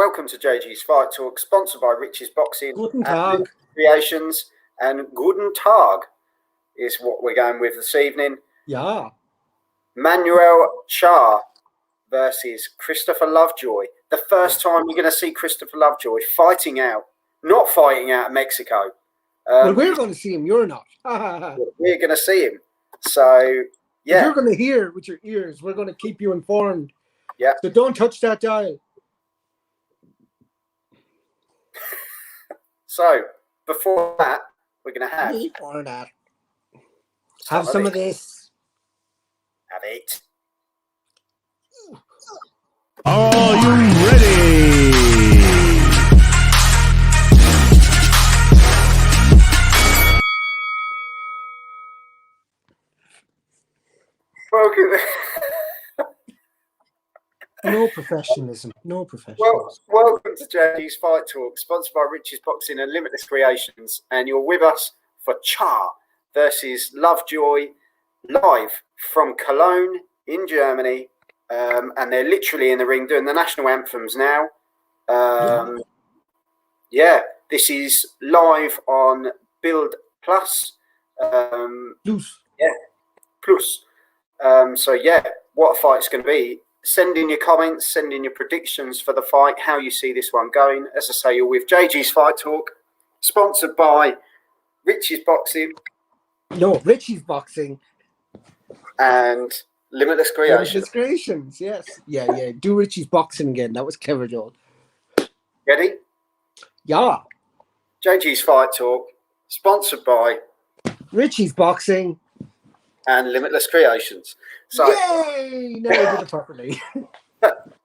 welcome to JG's Fight Talk, sponsored by Rich's Boxing Guten Tag. Creations, and Guten Tag is what we're going with this evening. Yeah. Manuel Charr versus Christopher Lovejoy. The first time you're going to see Christopher Lovejoy not fighting out of Mexico. Well, we're going to see him. You're not. We're going to see him. So, yeah. If you're going to hear with your ears. We're going to keep you informed. Yeah. So don't touch that dial. So, before that, we're going to have... Before that. Have some of this. Have it. Are you ready? Welcome. No professionalism. No professionalism. Welcome to JG's Fight Talk, sponsored by Rich's Boxing and Limitless Creations. And you're with us for Charr versus Lovejoy, live from Cologne in Germany. And they're literally in the ring doing the national anthems now. Yeah, this is live on Build Plus. Plus. Yeah, Plus. So, yeah, what a fight's going to be. Send in your comments, send in your predictions for the fight, how you see this one going. As I say, you're with JG's Fight Talk, sponsored by Rich's Boxing. No, Richie's Boxing. And Limitless Creations. Limitless Creations, yes. Yeah. Do Richie's Boxing again. That was clever, Joel. Ready? Yeah. JG's Fight Talk, sponsored by Richie's Boxing. And Limitless Creations. So, yay! No, we did it properly.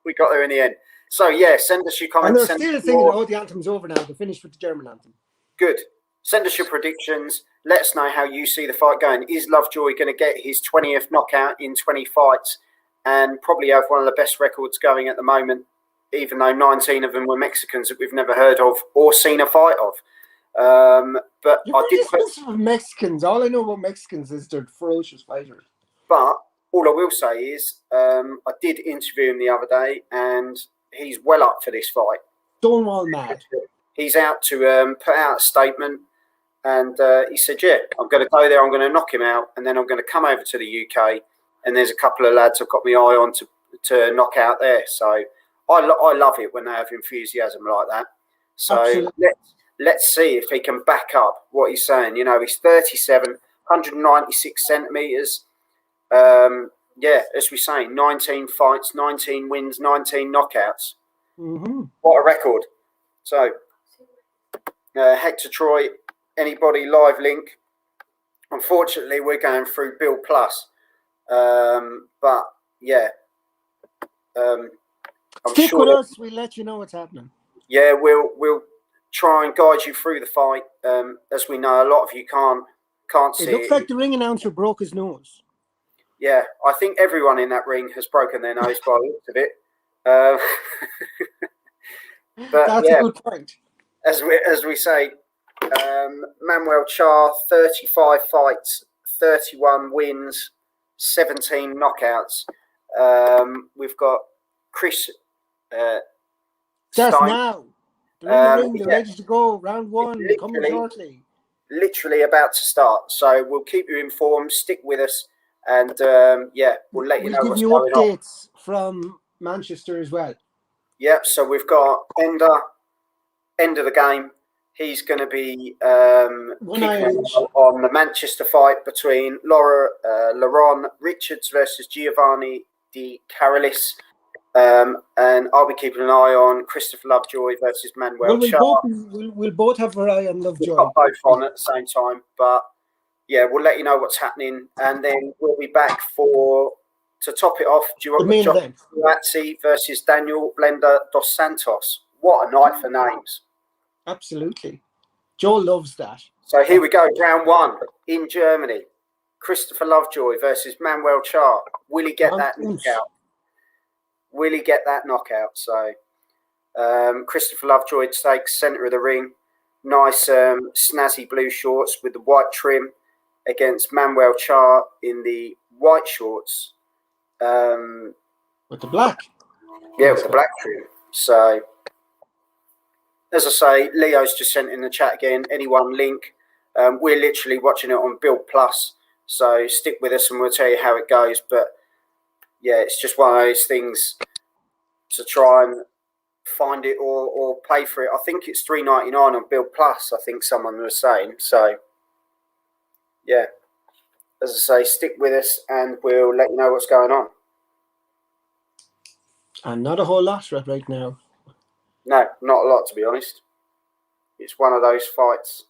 we got there in the end. So, yeah, send us your comments. And they're still singing all the anthems over now. They're finished with the German anthem. Good. Send us your predictions. Let us know how you see the fight going. Is Lovejoy going to get his 20th knockout in 20 fights and probably have one of the best records going at the moment, even though 19 of them were Mexicans that we've never heard of or seen a fight of? But I did put Mexicans. All I know about Mexicans is they're ferocious fighters. But all I will say is I did interview him the other day, and he's well up for this fight. Stonewall mad. He's out to put out a statement, and he said, "Yeah, I'm going to go there. I'm going to knock him out, and then I'm going to come over to the UK. And there's a couple of lads I've got my eye on to knock out there. So I love it when they have enthusiasm like that. So absolutely. Let's see if he can back up what he's saying. You know, he's 37, 196 centimetres. Yeah, as we say, 19 fights, 19 wins, 19 knockouts. Mm-hmm. What a record. So, Hector Troy, anybody live link. Unfortunately, we're going through Bill Plus. But, yeah. I'm Stick sure with us. We'll let you know what's happening. Yeah, we'll try and guide you through the fight. As we know, a lot of you can't see it. Looks like the ring announcer broke his nose. Yeah, I think everyone in that ring has broken their nose by the looks of it. But that's a good point. As we say, Manuel Charr, 35 fights, 31 wins, 17 knockouts. We've got Chris. Just Stein. now. They're in the ring, they're ready to go. Round one, coming shortly. Literally about to start. So we'll keep you informed. Stick with us. And, we'll let you know what's going on. We'll give you updates from Manchester as well. Yep, so we've got end of the game. He's going to be keeping on the Manchester fight between Laron Richards versus Giovanni Di Carolis. And I'll be keeping an eye on Christopher Lovejoy versus Manuel Charr. We'll both have our eye on Lovejoy. We've got both on at the same time. But, yeah, we'll let you know what's happening. And then we'll be back to top it off, Duazzi versus Daniel Blender dos Santos. What a night for names. Absolutely. Joel loves that. So here we go, round one in Germany. Christopher Lovejoy versus Manuel Charr. Will he get that knockout? Will he get that knockout? So Christopher Lovejoy takes centre of the ring. Nice snazzy blue shorts with the white trim against Manuel Charr in the white shorts. With the black. Yeah, with the black trim. So, as I say, Leo's just sent in the chat again. Anyone link? We're literally watching it on Build Plus, so stick with us and we'll tell you how it goes. But yeah, it's just one of those things to try and find it or pay for it. I think it's $3.99 on Build Plus. I think someone was saying. So yeah, as I say, stick with us and we'll let you know what's going on. And not a whole lot right now. No, not a lot, to be honest. It's one of those fights.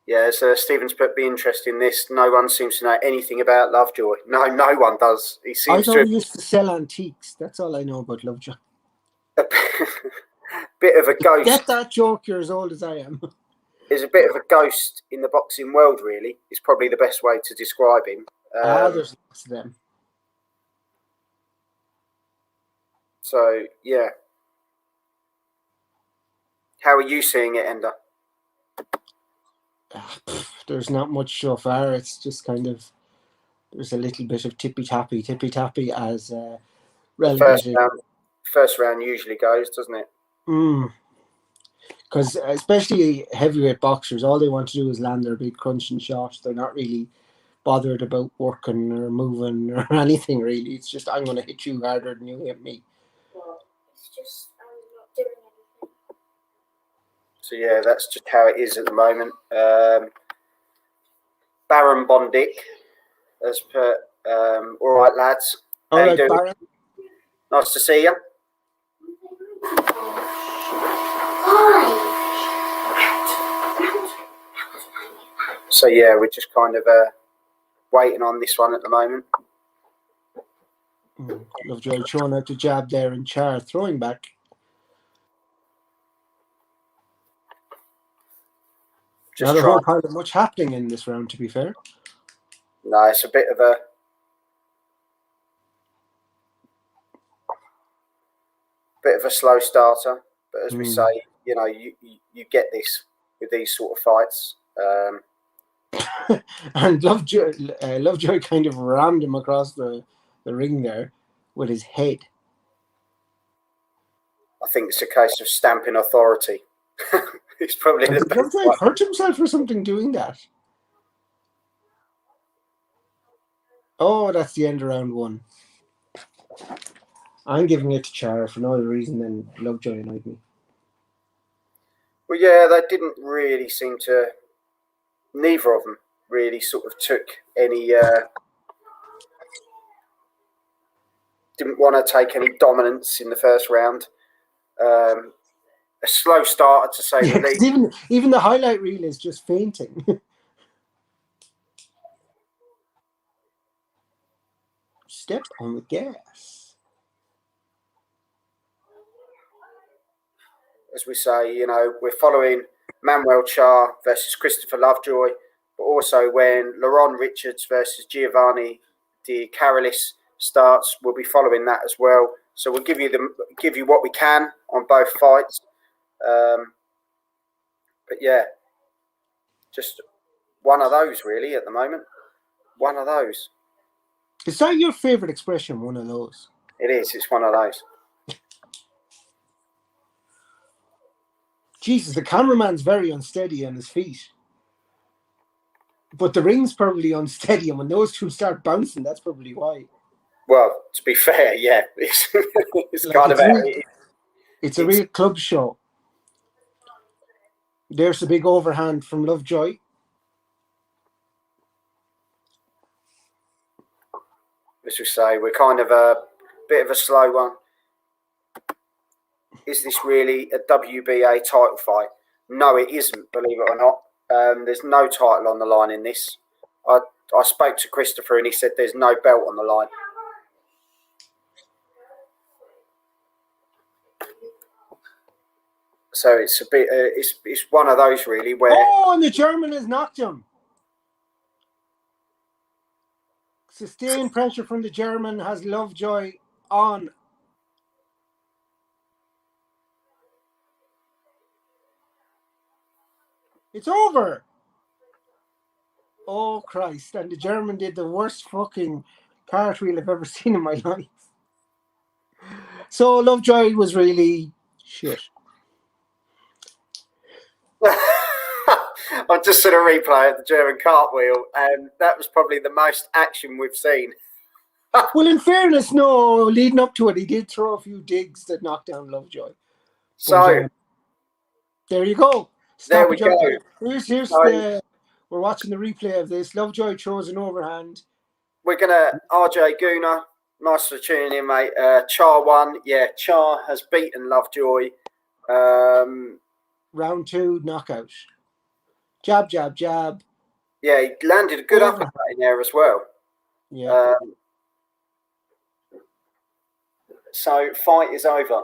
Yeah, so Stephen's put, be interested in this. No one seems to know anything about Lovejoy. No one does. He seems he used to sell antiques. That's all I know about Lovejoy. A bit of a ghost. Get that joke, you're as old as I am. He's a bit of a ghost in the boxing world, really. Is probably the best way to describe him. There's lots of them. So, yeah. How are you seeing it, Ender? There's not much so far. It's just kind of, there's a little bit of tippy-tappy as relegated. First round usually goes, doesn't it? Because especially heavyweight boxers, all they want to do is land their big crunching shot. They're not really bothered about working or moving or anything, really. It's just, I'm going to hit you harder than you hit me. Well, it's just, I'm not doing anything. So, yeah, that's just how it is at the moment. Baron Bondic has put, all right, lads. All right, Baron. Nice to see you. So, yeah, we're just kind of waiting on this one at the moment. Lovejoy throwing out the jab there and Charr throwing back. Not a whole pile of much happening in this round, to be fair. No, it's a bit of a slow starter, but as we say, you know, you get this with these sort of fights. And Lovejoy kind of rammed him across the ring there with his head. I think it's a case of stamping authority. It's probably the best. Lovejoy hurt himself or something doing that. Oh, that's the end of round one. I'm giving it to Charr for no other reason than Lovejoy annoyed me. Well, yeah, they didn't really seem to. Neither of them really sort of took any. Didn't want to take any dominance in the first round. A slow starter, to say the least. Even the highlight reel is just fainting. Step on the gas. As we say, you know, we're following Manuel Charr versus Christopher Lovejoy, but also when Laron Richards versus Giovanni Di Carolis starts, we'll be following that as well. So we'll give you what we can on both fights. But yeah, just one of those really at the moment. One of those. Is that your favourite expression, one of those? It is. It's one of those. Jesus, the cameraman's very unsteady on his feet. But the ring's probably unsteady, and when those two start bouncing, that's probably why. Well, to be fair, yeah. It's like kind of it's a real club show. There's a big overhand from Lovejoy. As we say, we're kind of a bit of a slow one. Is this really a WBA title fight? No, it isn't, believe it or not. There's no title on the line in this. I spoke to Christopher and he said there's no belt on the line. So it's a bit, it's one of those really where... Oh, and the German has knocked him. Sustained pressure from the German has Lovejoy on. It's over. Oh, Christ. And the German did the worst fucking cartwheel I've ever seen in my life. So Lovejoy was really shit. I've just seen a replay of the German cartwheel, and that was probably the most action we've seen. Well, in fairness, no, leading up to it, he did throw a few digs that knocked down Lovejoy. So But, there you go. there we go. Here's we're watching the replay of this. Lovejoy throws an overhand. We're gonna RJ Gooner. Nice for tuning in, mate. Charr won. Yeah, Charr has beaten Lovejoy. Round 2, knockout. Jab, jab, jab. Yeah, he landed a good uppercut in there as well. Yeah. So fight is over.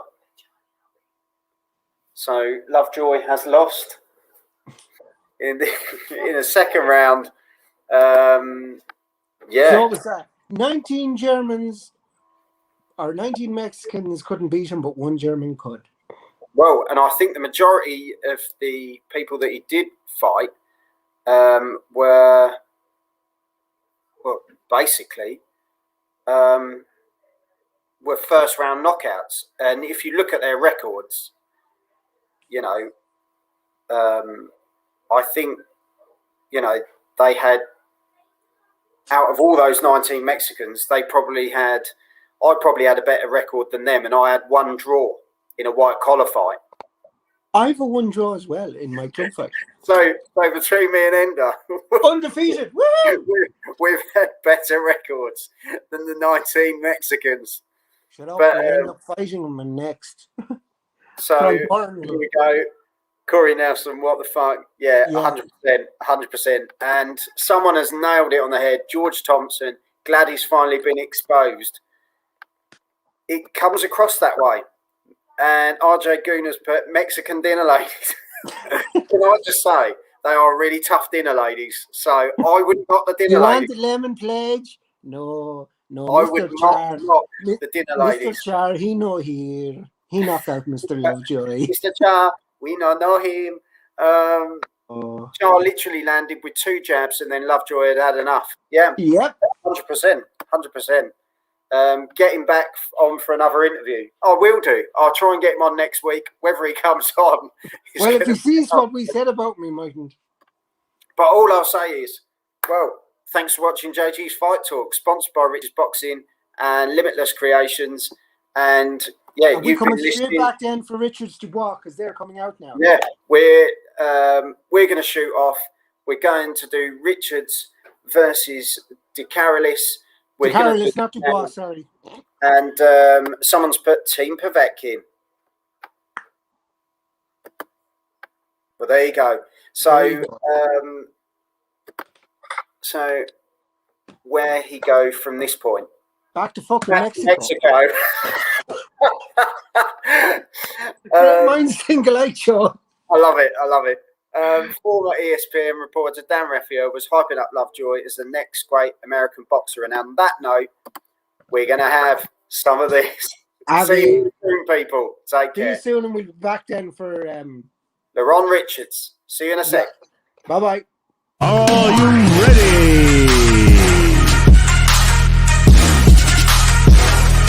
So Lovejoy has lost in a second round. Yeah. So what was that? 19 Mexicans couldn't beat him, but one German could. Well, and I think the majority of the people that he did fight were, well, basically, were first round knockouts. And if you look at their records, you know, I think, you know, they had, out of all those 19 Mexicans, I probably had a better record than them, and I had one draw in a white collar fight. I have a one draw as well in my club fight. So between me and Ender, undefeated. Woo! we've had better records than the 19 Mexicans. Shut up! I end up fighting them next. So here we go. Corey Nelson, what the fuck? Yeah, 100%. And someone has nailed it on the head. George Thompson, glad he's finally been exposed. It comes across that way. And RJ Gooner's put Mexican dinner ladies. Can I just say, they are really tough dinner ladies. So I would not the dinner ladies. You want the lemon pledge? No. I would not the dinner ladies. Mr. Charr, he know here. He knocked out Mr. Lovejoy. Mr. Charr, we know him. Charr literally landed with 2 jabs, and then Lovejoy had enough. Yeah. Yep. 100%. Get him back on for another interview. I will do. I'll try and get him on next week, whether he comes on. Well, if he sees what we said about me, mightn't. But all I'll say is, well, thanks for watching JG's Fight Talk, sponsored by Rich's Boxing and Limitless Creations. And yeah, we're coming straight back then for Richards Dubois because they're coming out now. Yeah, we're going to shoot off. We're going to do Richards versus DeCarolis. DeCarolis, not Dubois, sorry. And someone's put Team Povetkin. Well, there you go. So, so where he go from this point? Back to fucking Mexico. Mine's single eye show. I love it. Former ESPN reporter Dan Raffio was hyping up Lovejoy as the next great American boxer. And on that note, we're going to have some of this. See you soon, people. Take care. See you soon, and we'll be back then for LeRon Richards. See you in a sec. Bye-bye. Are you ready?